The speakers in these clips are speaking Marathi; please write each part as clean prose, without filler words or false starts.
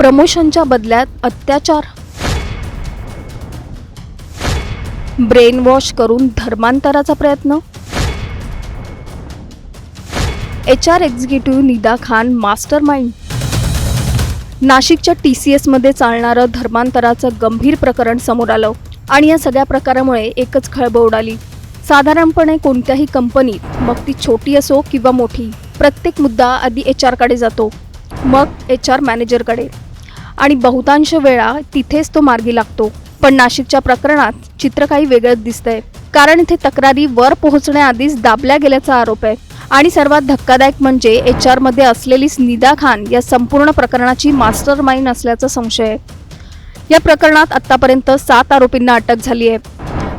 प्रमोशनच्या बदल्यात अत्याचार, ब्रेन वॉश करून धर्मांतराचा प्रयत्न. HR executive Nida Khan master mind. नाशिकच्या TCS मध्ये चालणारं धर्मांतराचं गंभीर प्रकरण समोर आलं आणि या सगळ्या प्रकारामुळे एकच खळबळ उडाली. साधारणपणे कोणत्याही कंपनीत, मग ती छोटी असो किंवा मोठी, प्रत्येक मुद्दा आधी HR कडे जातो, मग HR मॅनेजरकडे, आणि बहुतांश वेळा तिथेच तो मार्गी लागतो. पण नाशिकच्या प्रकरणात चित्र काही वेगळंच दिसतंय, कारण इथे तक्रारी वर पोहोचण्याआधीच दाबल्या गेल्याचा आरोप आहे. आणि सर्वात धक्कादायक म्हणजे HR मध्ये असलेलीच निदा खान या संपूर्ण प्रकरणाची मास्टर माइंड असल्याचा संशय आहे. या प्रकरणात आतापर्यंत 7 आरोपींना अटक झाली आहे,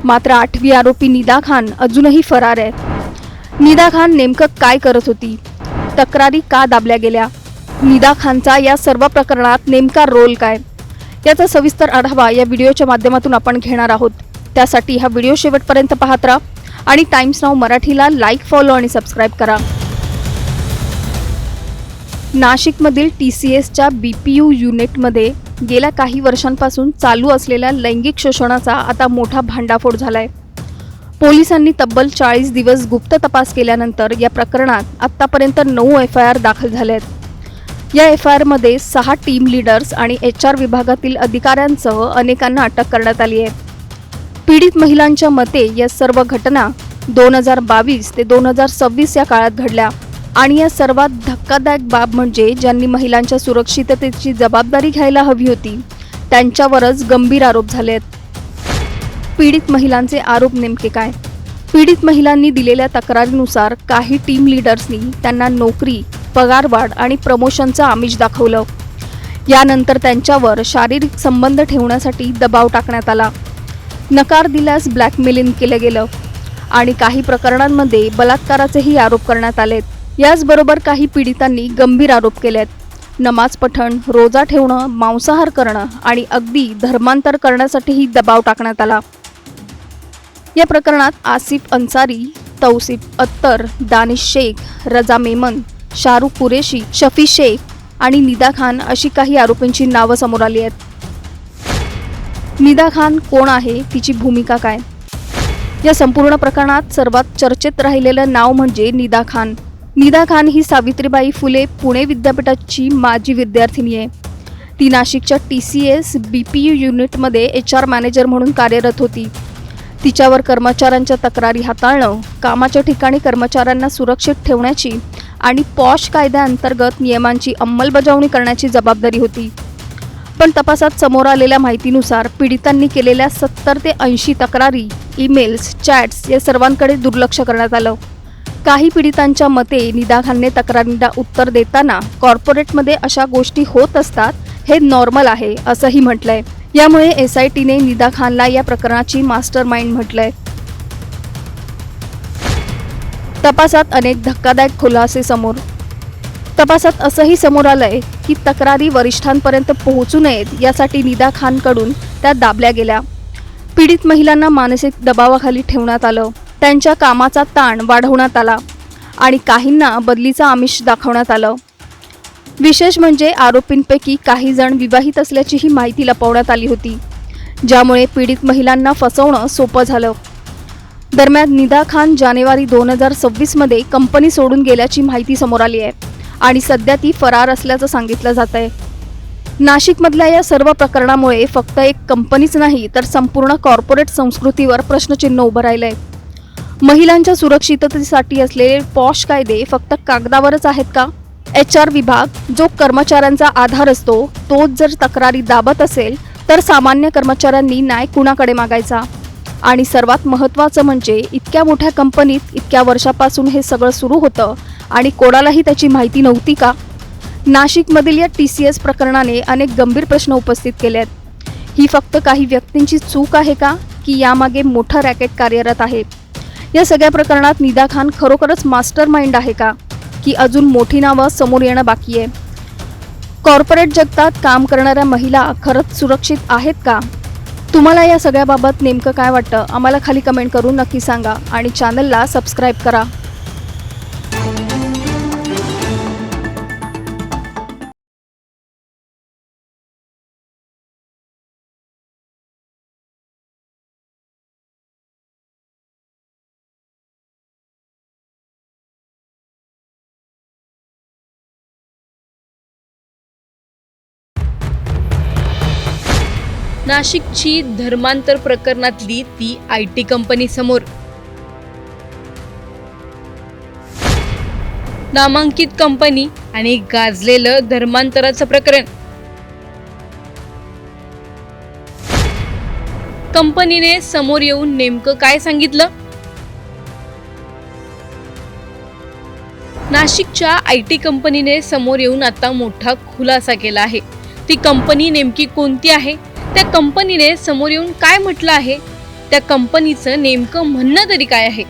मात्र 8वी आरोपी निदा खान अजूनही फरार आहे. निदा खान नेमकं काय करत होती? तक्रारी का दाबल्या गेल्या? निदा खानचा या सर्व प्रकरणात नेमका रोल काय? याचा सविस्तर आढावा या व्हिडिओच्या माध्यमातून आपण घेणार आहोत. त्यासाठी हा व्हिडिओ शेवटपर्यंत पाहत राहा आणि टाइम्स नाऊ मराठीला लाईक, फॉलो आणि सबस्क्राईब करा. नाशिकमधील TCSच्या BPU युनिटमध्ये गेल्या काही वर्षांपासून चालू असलेल्या लैंगिक शोषणाचा आता मोठा भांडाफोड झालाय. पोलिसांनी तब्बल 40 दिवस गुप्त तपास केल्यानंतर या प्रकरणात आतापर्यंत 9 FIR दाखल झाले आहेत. या FIR मध्ये 6 टीम लीडर्स आणि HR विभागातील अधिकाऱ्यांसह अनेकांना अटक करण्यात आली आहे. पीडित महिलांच्या मते या सर्व घटना 2022 ते 2026 या काळात घडल्या आणि या सर्वात धक्कादायक बाब म्हणजे ज्यांनी महिलांच्या सुरक्षिततेची जबाबदारी घ्यायला हवी होती त्यांच्यावरच गंभीर आरोप झाले आहेत. पीडित महिलांचे आरोप नेमके काय? पीडित महिलांनी दिलेल्या तक्रारीनुसार काही टीम लीडर्सनी त्यांना नोकरी, पगारवाढ आणि प्रमोशनचं आमिष दाखवलं. यानंतर त्यांच्यावर शारीरिक संबंध ठेवण्यासाठी दबाव टाकण्यात आला. नकार दिल्यास ब्लॅकमेलिंग केलं गेलं आणि काही प्रकरणांमध्ये बलात्काराचेही आरोप करण्यात आलेत. याचबरोबर काही पीडितांनी गंभीर आरोप केलेत. नमाज पठण, रोजा ठेवणं, मांसाहार करणं आणि अगदी धर्मांतर करण्यासाठीही दबाव टाकण्यात आला. या प्रकरणात आसिफ अन्सारी, तौसिफ अत्तर, दानिश शेख, रजा मेमन, शाहरुख कुरेशी, शफी शेख आणि निदा खान अशी काही आरोपींची नावं समोर आली आहेत. निदा खान कोण आहे? तिची भूमिका काय? या संपूर्ण प्रकरणात सर्वात चर्चेत राहिलेलं नाव म्हणजे निदा खान. निदा खान ही सावित्रीबाई फुले पुणे विद्यापीठाची माजी विद्यार्थिनी आहे. ती नाशिकच्या TCS BPU युनिटमध्ये HR मॅनेजर म्हणून कार्यरत होती. तिच्यावर कर्मचाऱ्यांच्या तक्रारी हाताळणं, कामाच्या ठिकाणी कर्मचाऱ्यांना सुरक्षित ठेवण्याची आणि पॉश कायद्याअंतर्गत नियमांची अंमलबजावणी करण्याची जबाबदारी होती. पण तपासात समोर आलेल्या माहितीनुसार पीडितांनी केलेल्या 70 ते 80 तक्रारी, ईमेल्स, चॅट्स या सर्वांकडे दुर्लक्ष करण्यात आलं. काही पीडितांच्या मते निदा खानने तक्रारींना उत्तर देताना कॉर्पोरेटमध्ये अशा गोष्टी होत असतात, हे नॉर्मल आहे असंही म्हटलंय. यामुळे SITने निदा खानला या प्रकरणाची मास्टर माइंड म्हटलंय. तपासात अनेक धक्कादायक खुलासे समोर. तपासात असंही समोर आलंय की तक्रारी वरिष्ठांपर्यंत पोहोचू नयेत यासाठी निदा खानकडून त्या दाबल्या गेल्या. पीडित महिलांना मानसिक दबावाखाली ठेवण्यात आलं, त्यांच्या कामाचा ताण वाढवण्यात आला आणि काहींना बदलीचा आमिष दाखवण्यात आलं. विशेष म्हणजे आरोपींपैकी काही जण विवाहित असल्याचीही माहिती लपवण्यात आली होती, ज्यामुळे पीडित महिलांना फसवणं सोपं झालं. दरम्यान निदा खान जानेवारी 2026 मध्ये कंपनी सोडून गेल्याची माहिती समोर आली आहे आणि सध्या ती फरार असल्याचं सांगितलं जात आहे. नाशिकमधल्या या सर्व प्रकरणामुळे फक्त एक कंपनीच नाही तर संपूर्ण कॉर्पोरेट संस्कृतीवर प्रश्नचिन्ह उभं राहिलंय. महिलांच्या सुरक्षिततेसाठी असलेले पॉश कायदे फक्त कागदावरच आहेत का? HR विभाग जो कर्मचाऱ्यांचा आधार असतो, तोच जर तक्रारी दाबत असेल तर सामान्य कर्मचाऱ्यांनी न्याय कुणाकडे मागायचा? आणि सर्वात महत्त्वाचं म्हणजे इतक्या मोठ्या कंपनीत इतक्या वर्षापासून हे सगळं सुरू होतं आणि कोणालाही त्याची माहिती नव्हती का? नाशिकमधील या TCS प्रकरणाने अनेक गंभीर प्रश्न उपस्थित केले आहेत. ही फक्त काही व्यक्तींची चूक आहे का, की यामागे मोठं रॅकेट कार्यरत आहे? या सगळ्या प्रकरणात निदा खान खरोखरच मास्टर माइंड आहे का, की अजून मोठी नावं समोर येणं बाकी आहे? कॉर्पोरेट जगतात काम करणाऱ्या महिला खरंच सुरक्षित आहेत का? तुम्हाला या सगळ्याबाबत नेमकं काय वाटतं? आम्हाला खाली कमेंट करून नक्की सांगा आणि चॅनलला सबस्क्राईब करा. नाशिकची धर्मांतर प्रकरणातली ती IT कंपनी समोर. नामांकित कंपनी आणि गाजलेलं धर्मांतराचं प्रकरण. कंपनीने समोर येऊन नेमकं काय सांगितलं? नाशिकच्या IT कंपनीने समोर येऊन आता मोठा खुलासा केला आहे. ती कंपनी नेमकी कोणती आहे? त्या कंपनीने समोर येऊन काय म्हटलं आहे? त्या कंपनीचं नेमकं म्हणणं तरी काय आहे?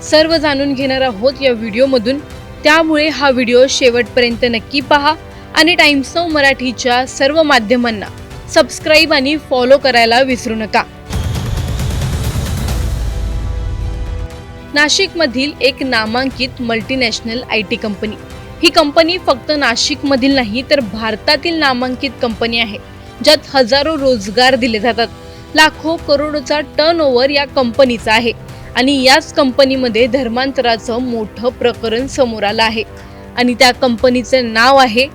सर्व जाणून घेणार आहोत या व्हिडिओमधून. त्यामुळे हा व्हिडिओ शेवटपर्यंत नक्की पहा आणि टाइम्स नाऊ मराठीच्या सर्व माध्यमांना सबस्क्राईब आणि फॉलो करायला विसरू नका. नाशिकमधील एक नामांकित multinational IT company. He company फक्त नाशिकमधील नाही तर भारतातील नामांकित कंपनी आहे, ज्यात हजारो रोजगार दिले जातात. लाखो करोडोचा टर्नओव्हर या कंपनीचा आहे आणि याच कंपनीमध्ये धर्मांतराचं मोठं प्रकरण समोर आलं आहे आणि त्या कंपनीचं नाव आहे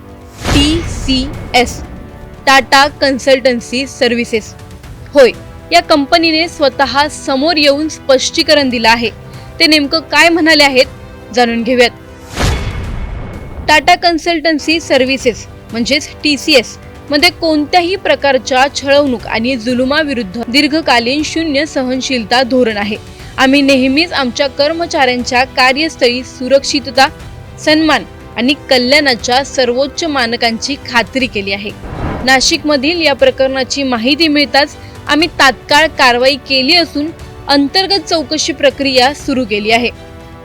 TCS, टाटा कन्सल्टन्सी सर्व्हिसेस. होय, या कंपनीने स्वतः समोर येऊन स्पष्टीकरण दिलं आहे. ते नेमकं काय म्हणाले आहेत जाणून घेऊयात. टाटा कन्सल्टन्सी सर्व्हिसेस म्हणजेच TCS मध्ये कोणत्याही प्रकारच्या छळवणूक आणि जुलुमाविरुद्ध दीर्घकालीन शून्य सहनशीलता धोरण आहे. आम्ही नेहमीच आमच्या कर्मचाऱ्यांच्या कार्यस्थळी सुरक्षितता, सन्मान आणि कल्याणाच्या सर्वोच्च मानकांची खात्री केली आहे. नाशिकमधील या प्रकरणाची माहिती मिळताच आम्ही तात्काळ कारवाई केली असून अंतर्गत चौकशी प्रक्रिया सुरू केली आहे.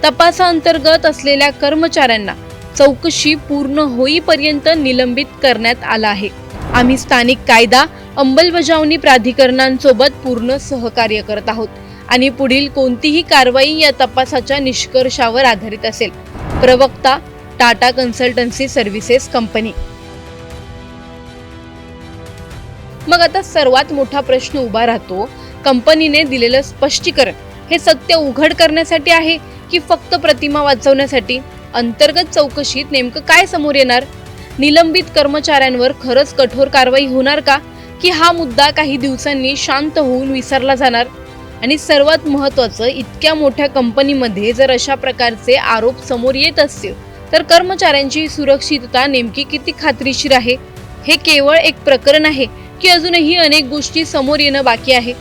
तपासाअंतर्गत असलेल्या कर्मचाऱ्यांना चौकशी पूर्ण होईपर्यंत निलंबित करण्यात आला आहे. आम्ही स्थानिक कायदा अंमलबजावणी प्राधिकरणांसोबत पूर्ण सहकार्य करत आहोत आणि पुढील कोणतीही कारवाई या तपासाच्या निष्कर्षावर आधारित असेल. प्रवक्ता, टाटा कन्सल्टन्सी सर्व्हिसेस कंपनी. मग आता सर्वात मोठा प्रश्न उभा राहतो, कंपनीने दिलेलं स्पष्टीकरण हे सत्य उघड करण्यासाठी आहे की फक्त प्रतिमा वाचवण्यासाठी? अंतर्गत चौकशीत नेमकं काय समोर येणार? निलंबित कर्मचाऱ्यांवर खरंच कठोर कारवाई होणार का, की हा मुद्दा काही दिवसांनी शांत होऊन विसरला जाणार? आणि सर्वात महत्त्वाचं, इतक्या मोठ्या कंपनीमध्ये जर अशा प्रकारचे आरोप समोर येत असतील तर कर्मचाऱ्यांची सुरक्षितता नेमकी किती खात्रीशीर आहे? हे केवळ एक प्रकरण आहे की अजूनही अनेक गोष्टी समोर येणं बाकी आहे?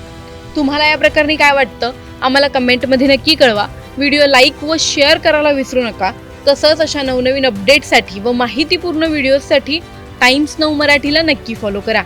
तुम्हाला या प्रकरणी काय वाटतं? आम्हाला कमेंटमध्ये नक्की कळवा. व्हिडिओ लाईक व शेअर करायला विसरू नका. तसंच अशा नवनवीन अपडेटसाठी व माहितीपूर्ण व्हिडिओसाठी टाइम्स नाऊ मराठीला नक्की फॉलो करा.